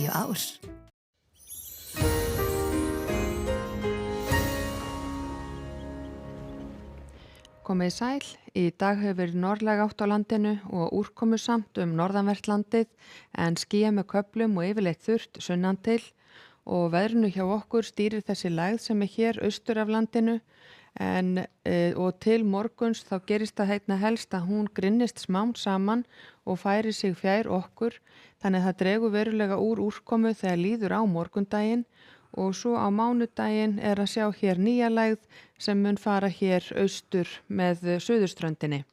Radio Ás. Komið sæl, í dag hefur verið norðlæg átt á landinu og úrkomusamt norðanvert landið en skýjað með köflum og yfirleitt þurrt sunnan til og veðrinu hjá okkur stýrir þessi lægð sem hér austur af landinu og til morguns þá gerist það heitna helst að hún grynnist smám saman og færi sig fjær okkur þannig að það dregur verulega úr úrkomu þegar líður á morgundaginn og svo á mánudaginn að sjá hér nýja lægð sem mun fara hér austur með suðurströndinni.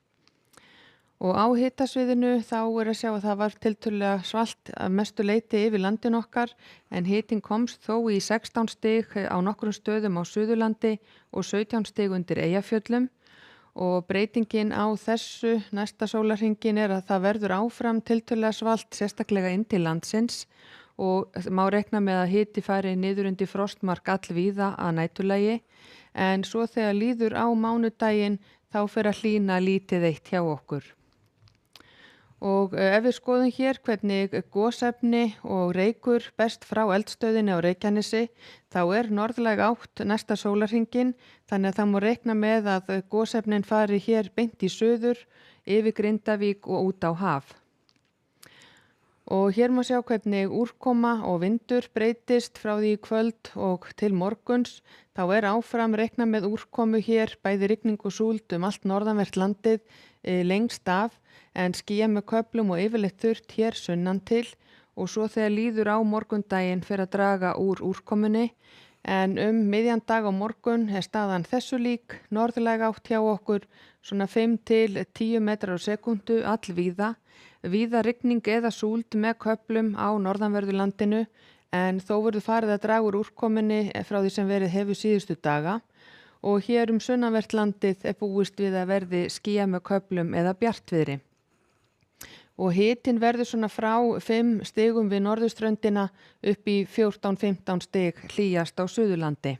Og á hitasviðinu þá að sjá að það var tiltölulega svalt að mestu leyti yfir landin okkar en hitinn komst þó í 16 stig á nokkrum stöðum á Suðurlandi og 17 stig undir Eyjafjöllum og breytingin á þessu næsta sólarhringin að það verður áfram tiltölulega svalt sérstaklega inn til landsins og má rekna með að hiti fari niður undir frostmark allvíða að næturlagi en svo þegar líður á mánudaginn þá fer að hlýna lítið eitt hjá okkur. Og ef við skoðum hér hvernig gosefni og reykur berst frá eldstöðinni á Reykjanesi þá norðlæg átt næsta sólarhringin þannig að það má rekna með að gosefnin fari hér beint í suður yfir Grindavík og út á haf. Og hér má sjá hvernig úrkoma og vindur breytist frá því í kvöld og til morguns. Þá áfram rekna með úrkomu hér, bæði rigning og súld allt norðanvert landið lengst af, en skýjað með köflum og yfirleitt þurrt hér sunnan til og svo þegar líður á morgundaginn fer að draga úr úrkomunni. En miðjan dag á morgun staðan þessu lík, norðlæg átt hjá okkur, svona 5 til 10 metrar á sekúndu allvíða. Víða rigning eða súld með köflum á norðanverðu landinu en þó verður farið að draga úr úrkomunni frá því sem verið hefur síðustu daga og hér sunnanvert landið búist við að verði skýjað með köflum eða bjartviðri. Og hitinn verður svona frá 5 stigum við norðurströndina upp í 14-15 stig hlýjast á Suðurlandi.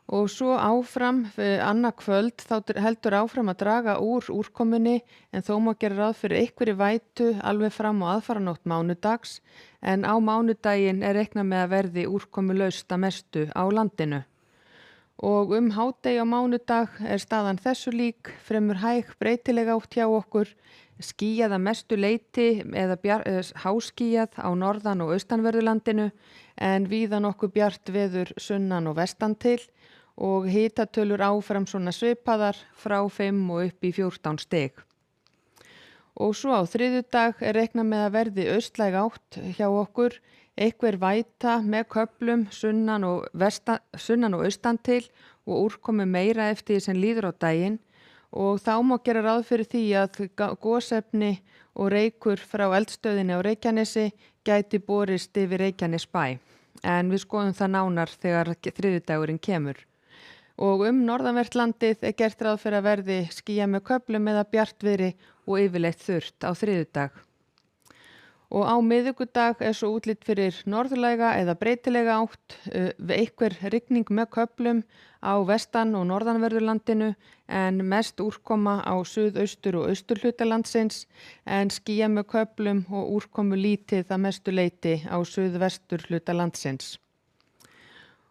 Og svo áfram, annað kvöld, þá heldur áfram að draga úr úrkomunni en þó má gera ráð fyrir einhverri vætu alveg fram á aðfaranótt mánudags en á mánudaginn reiknað með að verði úrkomulaust að mestu á landinu. Og hádegi á mánudag staðan þessu lík, fremur hæg breytileg átt hjá okkur, skýjað að mestu leyti eða háskýjað á norðan- og austanverðu en víða nokkuð bjart veður sunnan og vestan til og hitatölur áfram svona svipaðar frá 5 og upp í 14 stig. Og svo á þriðjudag reiknað með að verði austlæg átt hjá okkur, einhver væta með köflum sunnan og austan til og úrkomu meira eftir því sem líður á daginn og þá má gera ráð fyrir því að gosefni og reykur frá eldstöðinni á Reykjanesi gæti borist yfir Reykjanesbæ en við skoðum það nánar þegar þriðjudagurinn kemur. Og norðanvert landið gert ráð fyrir að verði skýjað með köflum eða bjartviðri og yfirleitt þurrt á þriðjudag. Og á miðvikudag svo útlit fyrir norðlæga eða breytilega átt, einhver rigning með köflum á vestan- og norðanverðu landinu en mest úrkoma á suðaustur- og austurhluta landsins en skýjað með köflum og úrkomu lítið að mestu leyti á suðvesturhluta landsins.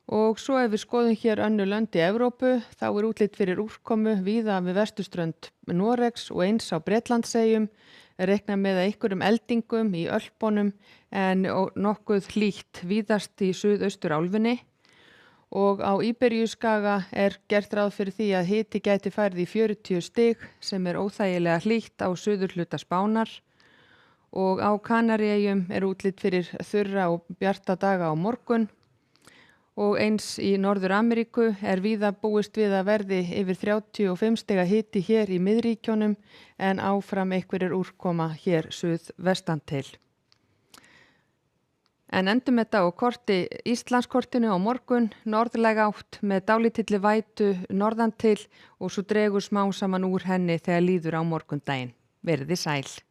Og svo ef við skoðum hér önnur lönd í Evrópu, þá útlit fyrir úrkomu víða við vesturströnd Noregs og eins á Bretlandseyjum, reiknað með einhverjum eldingum í Ölpunum en nokkuð hlýtt víðast í suðaustur álfunni. Og á Íberíuskaga gert ráð fyrir því að hiti gæti farið í 40 stig sem óþægilega hlýtt á suðurhluta Spánar. Og á Kanaríeyjum útlit fyrir þurra og bjarta daga á morgun. Og eins í Norður-Ameríku víða búist við að verði yfir 35 stiga hiti hér í miðríkjónum en áfram einhverjir úrkoma hér suðvestan til. En endum þetta á Íslandskortinu á morgun, norðlæg átt með dálítilli vætu norðan til og svo dregur smám saman úr henni þegar líður á morgundaginn. Verið þið sæl.